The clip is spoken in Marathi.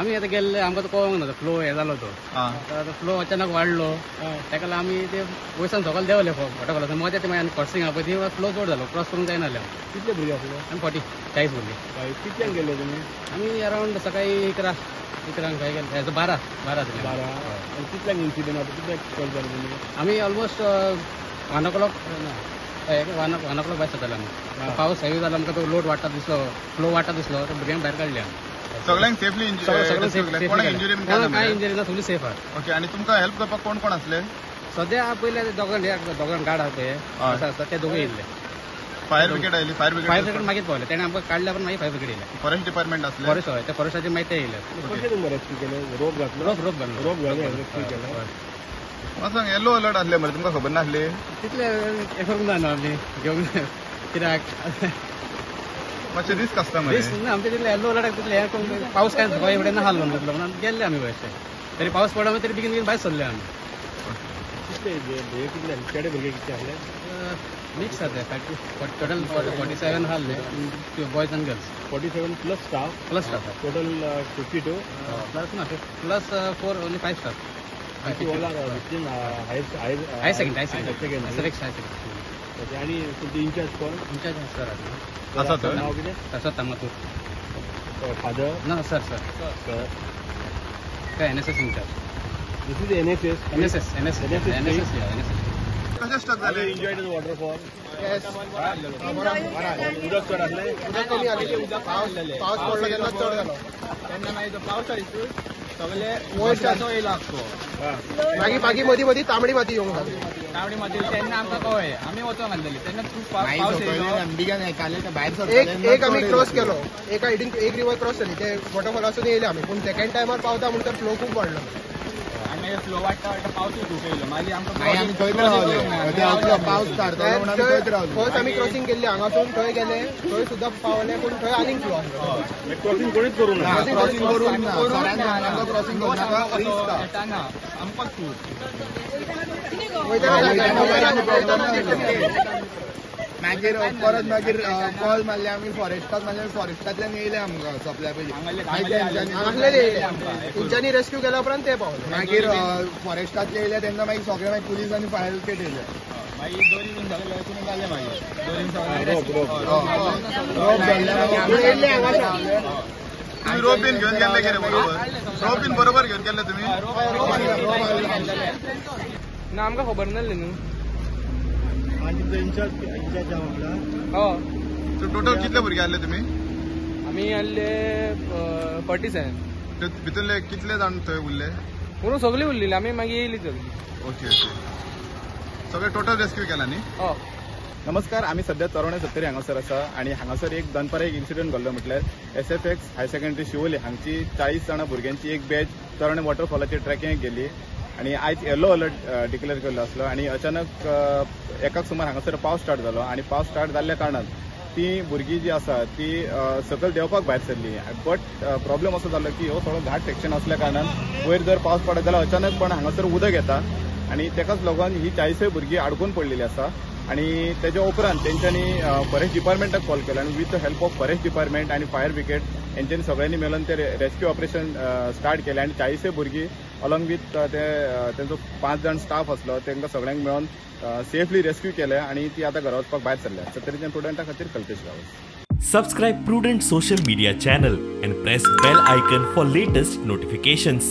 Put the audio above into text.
आम्ही आता गेल्ले आमकां तो कळोंक ना फ्लो हे जालो तो आता फ्लो अचानक वाडलो ताका लागून आमी ते वयसान सकयल देंवले वॉटरफॉलान मजा ते मागीर क्रॉसींग आहा पळय थंय फ्लो चड जालो क्रॉस करूंक जायना जालें कितले भुरगे आसले आमी 40 भुरगे कितल्यांक गेले तुमी आमी अरावंड सकाळी इकरांक खंय गेले 12 जाले 12 आनी कितल्यांक इन्सिडंट आतां कितल्यांक कॉल जालो तुमी आमी ऑलमोस्ट 1 o'clock 1 o'clock भायर सरताले आमी पावस हेवी जालो आमकां तो लोड वाडटा दिसलो फ्लो वाडटा दिसलो तर भुरग्यांक भायर काडले आमी सगळ्यांक सेफली इंजुरी काय इंजरी ना सगळी सेफ आहात ओके आणि तुमकां हेल्प करपाक कोण कोण असले सध्या पयले दोगां गार्ड आहा पळय आसा ते दोगूय येयल्ले फायर ब्रिगेड आयली फायर ब्रिगेड मागीर पावले तेणे आमकां काडल्या पण मागीर फायर ब्रिगेड येयले फॉरेस्ट डिपार्टमेंट असले फॉरेस्ट हय ते फॉरेस्टाचे मागीर ते येयले कशें तुमकां रेस्क्यू केलें रोप घातलो रोप घालून रेस्क्यू केलें म्हाका सांग येलो अलर्ट आसले मरे तुमकां खबर नासली तितले हे करूंक जायना आमी घेवंक कित्याक मातशें रिस्क आसता मरे ना आमचे तितले येल्लो अलर्टाक तितले हे करून पावस काय सकाळी फुडें नाहलो तितलो म्हणून गेल्ले आमी वयरचे तरी पावस पडलो तरी बेगीन भायर सरले आमी कितले भुरगे कितले चेडे भुरगे कितले आसले मिक्स आहा टोटल 47 आहले boys and girls 47 plus staff total 52 plus 4 only 5 staff हाय सेकंड आणि तुमचे इंचार्ज कोण सर आसा तर नाव कितें सर तामातूर फादर ना सर काय NSS incharge this is NSS कशें स्टक जाले एन्जॉय टू वॉटरफॉल उदक चड आसलें उदक कमी आसलें पावस पडलो तेन्ना चड जालो तेन्ना मागीर पावसा दिसू सगळे वयरच्याचो येयलो आसलो मागीर मदीं तांबडी माती येवंक लागली तांबडी माती तेन्ना आमकां कळ्ळें आमी वचोंक घातलेली तेन्ना खूब पावस येयलो एक आमी क्रॉस केलो एका हायडीन एक रिवर क्रॉस जाली ते वॉटरफॉलासून येयले आमी पूण सेकंड टायमार पावता म्हणटा फ्लो खूब वाडलो आनी फ्लो वाडटा पावसूय खूब येयलो मागीर आमकां पावस फर्स्ट आमी क्रॉसींग केल्ली हांगासून थंय गेले थंय सुद्दां पावले पूण थंय आनीक फ्लो आसलो क्रॉसींग कोणीच करूंक ना क्रॉसींग ना आमकां मागीर परत मागीर कॉल मारले आमी फॉरेस्टाक मारले फॉरेस्टांतल्यान येयले आमकां सप्लाय तेंच्यांनी रेस्क्यू केल्या उपरांत ते पावले मागीर फॉरेस्टांतले येयले तेन्ना मागीर सगळे मागीर पुलीस आनी फायर ब्रिगेड येयले मागीर दोरी बीन सगळे तुमी जाले तुम्ही रोप बीन घेऊन गेले की बरोबर रोप बीन बरोबर घेऊन गेले तुम्ही ना आमकां खबर नासली न्हू आनी तुमचो इंचार्ज आहा हो टोटल कितले भुरगे आसले तुम्ही आमी आहले 47 भितरले कितले जाण थंय उरले म्हणून सगळी उरलेली आमी मागीर येयली सगळी ओके सगळे टोटल रेस्क्यू केला न्ही हो नमस्कार आम्ही सध्या तरोणे सत्तरी हांगासर आसा आणि हांगासर एक दनपार एक इन्सिडंट घडलो म्हटल्यार SFX हायर सेकंडरी शिवोली हांगची 40 जाणां भुरग्यांची एक बॅच तरोणे वॉटरफॉलाचेर ट्रेकिंग गेली आणि आयज येलो अलर्ट डिक्लेअर केल्लो आसलो आणि अचानक एकाक सुमार हांगासर पावस स्टार्ट जालो आणि पावस स्टार्ट जाल्ल्या कारणान ती भुरगीं जी आसा ती सकयल देंवपाक भायर सरली बट प्रॉब्लेम असो जालो की हो सगळो घाट सेक्शन असल्या कारणान वयर जर पावस पडत जाल्यार अचानकपण हांगासर उदक येता आणि तेकाच लागून ही 40 भुरगीं आडकून पडलेली आसा आणि त्याच्या उपरांत तेंच्यांनी फॉरेस्ट डिपार्टमेंटाक कॉल केला आणि with the help of forest department आणि फायर ब्रिगेड यांच्यानी सगळ्यांनी मेळून ते रेस्क्यू ऑपरेशन स्टार्ट केलें आणि 40 भुरगीं अलॉंग विथ तेंचो 5 जाण स्टाफ आसलो तांकां सगळ्यांक मेळून सेफली रेस्क्यू केलें आणि ती आतां घरा वचपाक भायर सरल्या सत्तरीच्या स्टुडंटा खातीर Kalpesh Gawas Subscribe Prudent social media channel and press bell icon for latest notifications.